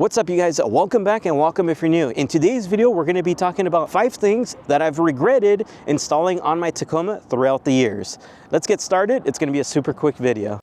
What's up, you guys? Welcome back and welcome if you're new. In today's video, we're going to be talking about 5 things that I've regretted installing on my Tacoma throughout the years. Let's get started. It's going to be a super quick video.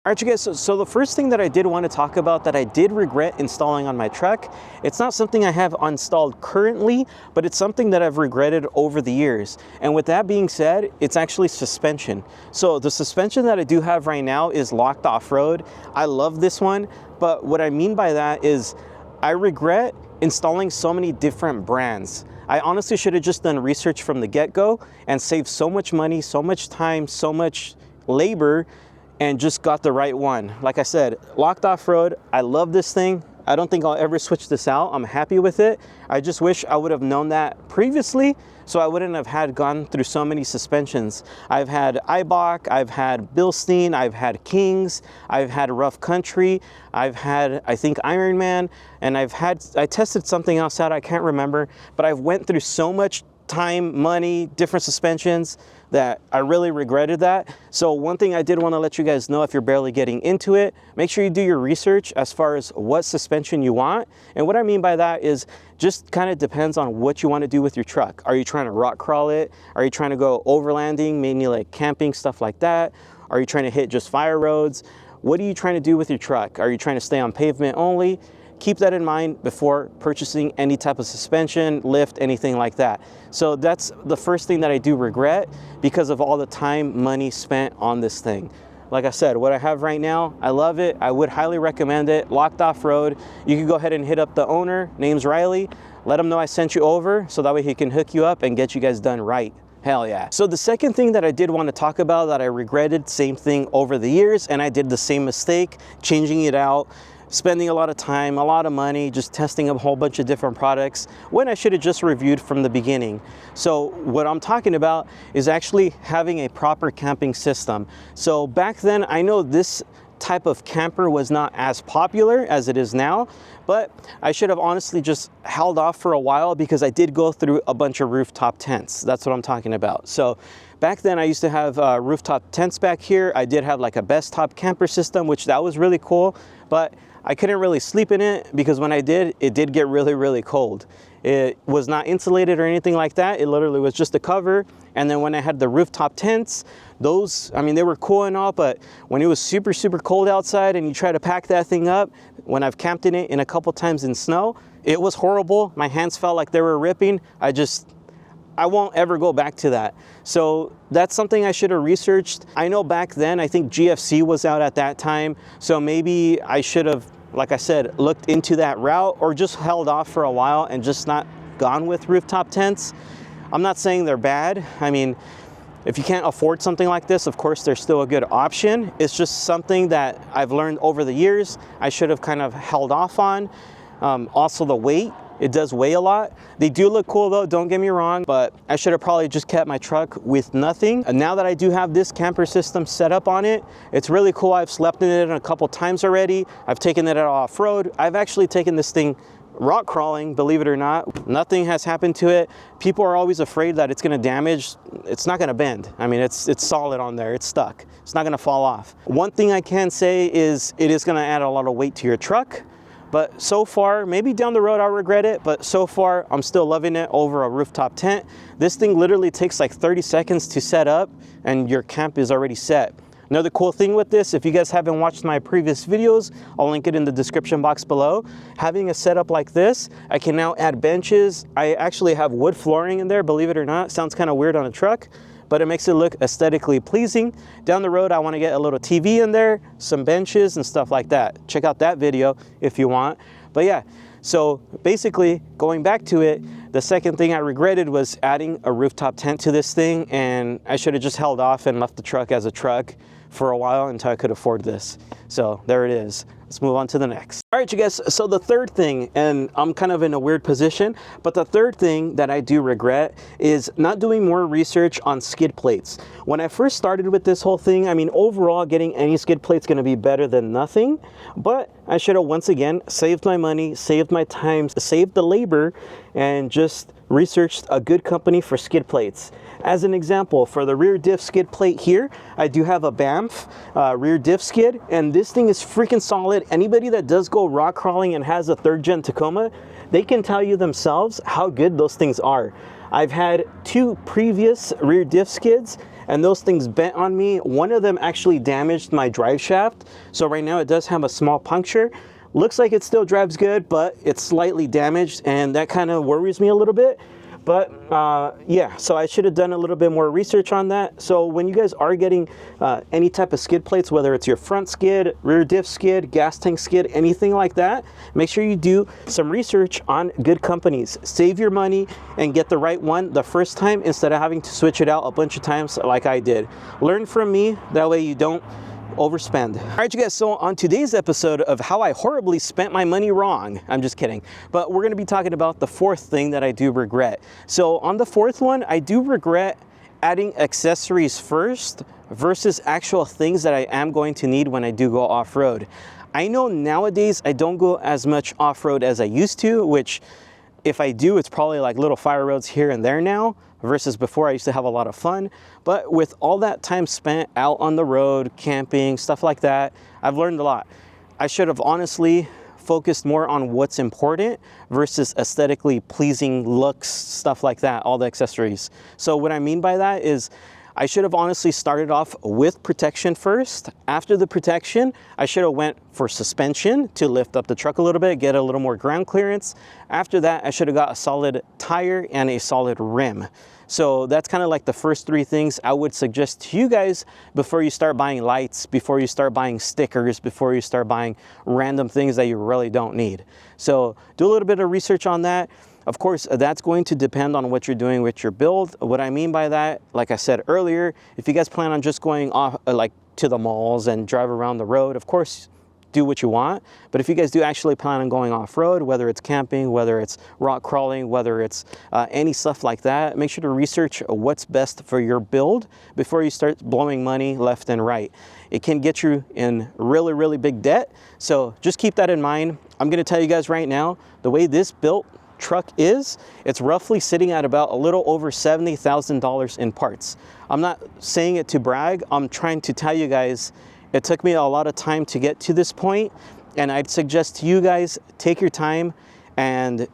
Alright, you guys, so the first thing that I did want to talk about that I did regret installing on my truck, it's not something I have installed currently, but it's something that I've regretted over the years. And with that being said, it's actually suspension. So the suspension that I do have right now is locked off-road. I love this one, but what I mean by that is I regret installing so many different brands. I honestly should have just done research from the get-go and saved so much money, so much time, so much labor, and just got the right one. Like I said, locked off-road, I love this thing. I don't think I'll ever switch this out. I'm happy with it. I just wish I would have known that previously, so I wouldn't have had gone through so many suspensions. I've had Eibach, I've had Bilstein, I've had Kings, I've had Rough Country, I've had, I think, Ironman, and I tested something else out, I can't remember, but I've went through so much time, money, different suspensions that I really regretted that. So one thing I did want to let you guys know, if you're barely getting into it, make sure you do your research as far as what suspension you want. And what I mean by that is just kind of depends on what you want to do with your truck. Are you trying to rock crawl it? Are you trying to go overlanding, mainly like camping, stuff like that? Are you trying to hit just fire roads? What are you trying to do with your truck? Are you trying to stay on pavement only? Keep that in mind before purchasing any type of suspension, lift, anything like that. So that's the first thing that I do regret because of all the time, money spent on this thing. Like I said, what I have right now, I love it. I would highly recommend it. Locked off-road. You can go ahead and hit up the owner, name's Riley. Let him know I sent you over so that way he can hook you up and get you guys done right. Hell yeah. So the second thing that I did want to talk about that I regretted, same thing over the years, and I did the same mistake, changing it out, spending a lot of time, a lot of money, just testing a whole bunch of different products when I should have just reviewed from the beginning. So what I'm talking about is actually having a proper camping system. So back then, I know this type of camper was not as popular as it is now, but I should have honestly just held off for a while because I did go through a bunch of rooftop tents. That's what I'm talking about. So back then I used to have rooftop tents back here. I did have like a best top camper system, which that was really cool, but I couldn't really sleep in it because when I did, it did get really, really cold. It was not insulated or anything like that. It literally was just a cover. And then when I had the rooftop tents, those, I mean, they were cool and all, but when it was super, super cold outside and you try to pack that thing up, when I've camped in it in a couple times in snow, it was horrible. My hands felt like they were ripping. I won't ever go back to that. So that's something I should have researched. I know back then, I think GFC was out at that time. So maybe I should have, like I said, looked into that route or just held off for a while and just not gone with rooftop tents. I'm not saying they're bad. I mean, if you can't afford something like this, of course, they're still a good option. It's just something that I've learned over the years. I should have kind of held off on. Also the weight. It does weigh a lot. They do look cool though, don't get me wrong, but I should have probably just kept my truck with nothing. And now that I do have this camper system set up on it, it's really cool. I've slept in it a couple times already. I've taken it off-road. I've actually taken this thing rock crawling, believe it or not. Nothing has happened to it. People are always afraid that it's gonna damage. It's not gonna bend. I mean, it's solid on there, it's stuck. It's not gonna fall off. One thing I can say is it is gonna add a lot of weight to your truck. But so far, maybe down the road I'll regret it, but so far I'm still loving it over a rooftop tent. This thing literally takes like 30 seconds to set up and your camp is already set. Another cool thing with this, if you guys haven't watched my previous videos, I'll link it in the description box below. Having a setup like this, I can now add benches. I actually have wood flooring in there, believe it or not. Sounds kind of weird on a truck, but it makes it look aesthetically pleasing. Down the road, I want to get a little TV in there, some benches and stuff like that. Check out that video if you want. But yeah, so basically going back to it, the second thing I regretted was adding a rooftop tent to this thing, and I should have just held off and left the truck as a truck for a while until I could afford this. So there it is. Let's move on to the next. All right, you guys, so the third thing, and I'm kind of in a weird position, but the third thing that I do regret is not doing more research on skid plates. When I first started with this whole thing, I mean, overall, getting any skid plate's gonna be better than nothing, but I should have once again saved my money, saved my time, saved the labor, and just researched a good company for skid plates. As an example, for the rear diff skid plate here, I do have a Banff rear diff skid, and this thing is freaking solid. Anybody that does go rock crawling and has a 3rd gen Tacoma, they can tell you themselves how good those things are. I've had 2 previous rear diff skids, and those things bent on me. One of them actually damaged my drive shaft, so right now it does have a small puncture. Looks like it still drives good, but it's slightly damaged, and that kind of worries me a little bit. But yeah, so I should have done a little bit more research on that. So when you guys are getting any type of skid plates, whether it's your front skid, rear diff skid, gas tank skid, anything like that, make sure you do some research on good companies. Save your money and get the right one the first time instead of having to switch it out a bunch of times like I did. Learn from me, that way you don't overspend. All right, you guys, so on today's episode of how I horribly spent my money wrong, I'm just kidding, but we're gonna be talking about the 4th thing that I do regret. So on the 4th one, I do regret adding accessories first versus actual things that I am going to need when I do go off-road. I know nowadays I don't go as much off-road as I used to, which if I do, it's probably like little fire roads here and there now, versus before I used to have a lot of fun. But with all that time spent out on the road, camping, stuff like that, I've learned a lot. I should have honestly focused more on what's important versus aesthetically pleasing looks, stuff like that, all the accessories. So what I mean by that is I should have honestly started off with protection first. After the protection, I should have went for suspension to lift up the truck a little bit, get a little more ground clearance. After that, I should have got a solid tire and a solid rim. So that's kind of like the first 3 things I would suggest to you guys before you start buying lights, before you start buying stickers, before you start buying random things that you really don't need. So do a little bit of research on that. Of course, that's going to depend on what you're doing with your build. What I mean by that, like I said earlier, if you guys plan on just going off like to the malls and drive around the road, of course, do what you want. But if you guys do actually plan on going off-road, whether it's camping, whether it's rock crawling, whether it's any stuff like that, make sure to research what's best for your build before you start blowing money left and right. It can get you in really, really big debt. So just keep that in mind. I'm gonna tell you guys right now, the way this built truck is, it's roughly sitting at about a little over $70,000 in parts. I'm not saying it to brag. I'm trying to tell you guys it took me a lot of time to get to this point, and I'd suggest to you guys take your time and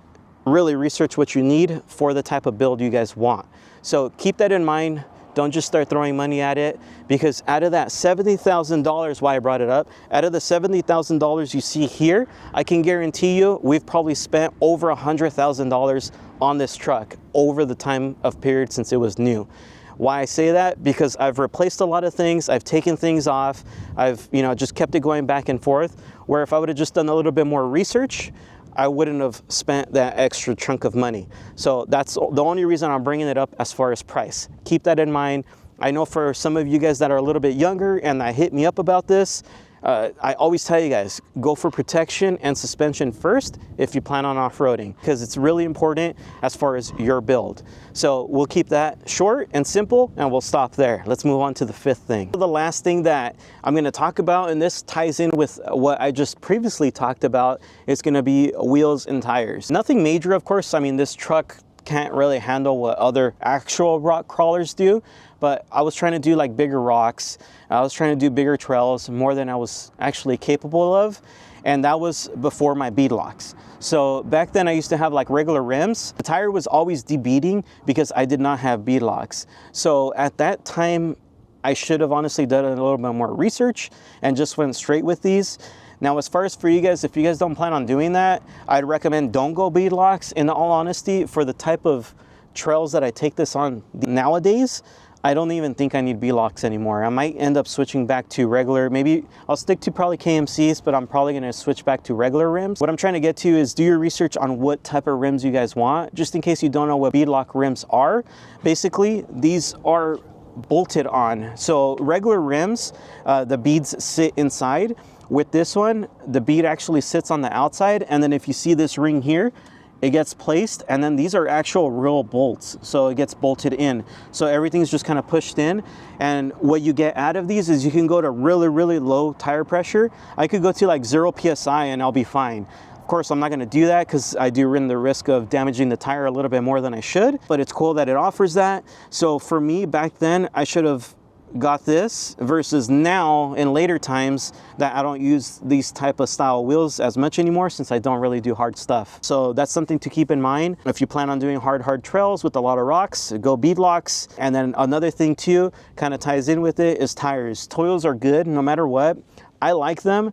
really research what you need for the type of build you guys want. So keep that in mind. Don't just start throwing money at it, because out of that $70,000, why I brought it up, out of the $70,000 you see here, I can guarantee you we've probably spent over $100,000 on this truck over the time of period since it was new. Why I say that? Because I've replaced a lot of things, I've taken things off, I've just kept it going back and forth, where if I would have just done a little bit more research, I wouldn't have spent that extra chunk of money. So that's the only reason I'm bringing it up as far as price. Keep that in mind. I know for some of you guys that are a little bit younger and that hit me up about this, I always tell you guys, go for protection and suspension first if you plan on off-roading, because it's really important as far as your build. So we'll keep that short and simple, and we'll stop there. Let's move on to the 5th thing. The last thing that I'm going to talk about, and this ties in with what I just previously talked about, is going to be wheels and tires. Nothing major, of course. I mean, this truck can't really handle what other actual rock crawlers do, but I was trying to do like bigger rocks. I was trying to do bigger trails, more than I was actually capable of, and that was before my bead locks. So back then I used to have like regular rims. The tire was always debeading because I did not have bead locks. So at that time, I should have honestly done a little bit more research and just went straight with these. Now, as far as for you guys, if you guys don't plan on doing that, I'd recommend don't go bead locks. In all honesty, for the type of trails that I take this on nowadays, I don't even think I need bead locks anymore. I might end up switching back to regular, maybe I'll stick to probably KMCs, but I'm probably gonna switch back to regular rims. What I'm trying to get to is do your research on what type of rims you guys want, just in case you don't know what bead lock rims are. Basically, these are bolted on. So regular rims, the beads sit inside. With this one, the bead actually sits on the outside, and then if you see this ring here, it gets placed, and then these are actual real bolts, so it gets bolted in. So everything's just kind of pushed in, and what you get out of these is you can go to really, really low tire pressure. I could go to like 0 PSI and I'll be fine. Of course, I'm not gonna do that because I do run the risk of damaging the tire a little bit more than I should, but it's cool that it offers that. So for me, back then, I should have got this versus now in later times that I don't use these type of style wheels as much anymore since I don't really do hard stuff. So that's something to keep in mind. If you plan on doing hard trails with a lot of rocks, go bead locks. And then another thing too, kind of ties in with it, is tires. Toyos are good no matter what. I like them.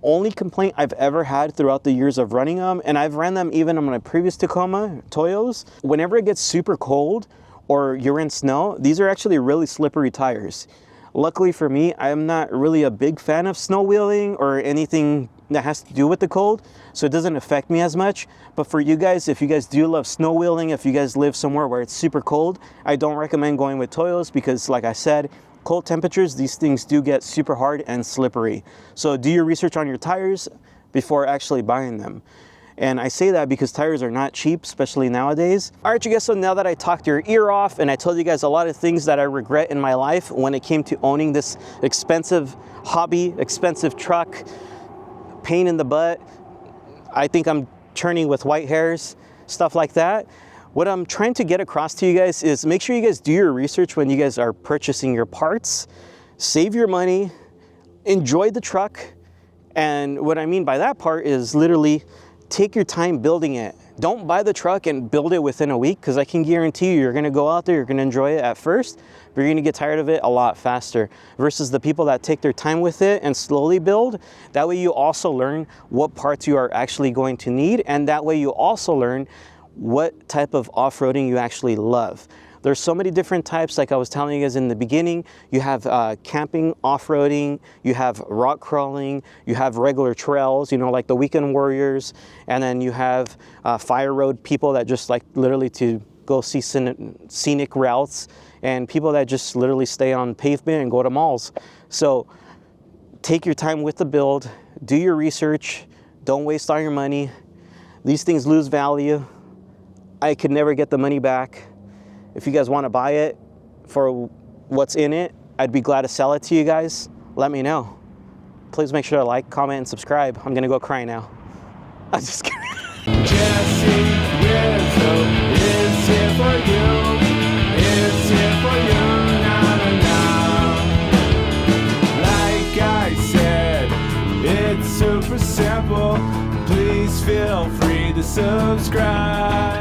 Only complaint I've ever had throughout the years of running them, and I've ran them even on my previous Tacoma Toyos, whenever it gets super cold or you're in snow, these are actually really slippery tires. Luckily for me, I'm not really a big fan of snow wheeling or anything that has to do with the cold, so it doesn't affect me as much. But for you guys, if you guys do love snow wheeling, if you guys live somewhere where it's super cold, I don't recommend going with Toyos because, like I said, cold temperatures, these things do get super hard and slippery. So do your research on your tires before actually buying them. And I say that because tires are not cheap, especially nowadays. All right, you guys, so now that I talked your ear off and I told you guys a lot of things that I regret in my life when it came to owning this expensive hobby, expensive truck, pain in the butt, I think I'm churning with white hairs, stuff like that. What I'm trying to get across to you guys is make sure you guys do your research when you guys are purchasing your parts, save your money, enjoy the truck. And what I mean by that part is literally take your time building it. Don't buy the truck and build it within a week, because I can guarantee you, you're gonna go out there, you're gonna enjoy it at first, but you're gonna get tired of it a lot faster versus the people that take their time with it and slowly build. That way you also learn what parts you are actually going to need, and that way you also learn what type of off-roading you actually love. There's so many different types, like I was telling you guys in the beginning. You have camping, off-roading, you have rock crawling, you have regular trails, you know, like the weekend warriors, and then you have fire road people that just like literally to go see scenic routes, and people that just literally stay on pavement and go to malls. So take your time with the build, do your research, don't waste all your money. These things lose value. I could never get the money back. If you guys want to buy it for what's in it, I'd be glad to sell it to you guys. Let me know. Please make sure to like, comment, and subscribe. I'm gonna go cry now. I'm just kidding. JesseRizo is here for you. It's here for you. Like I said, it's super simple. Please feel free to subscribe.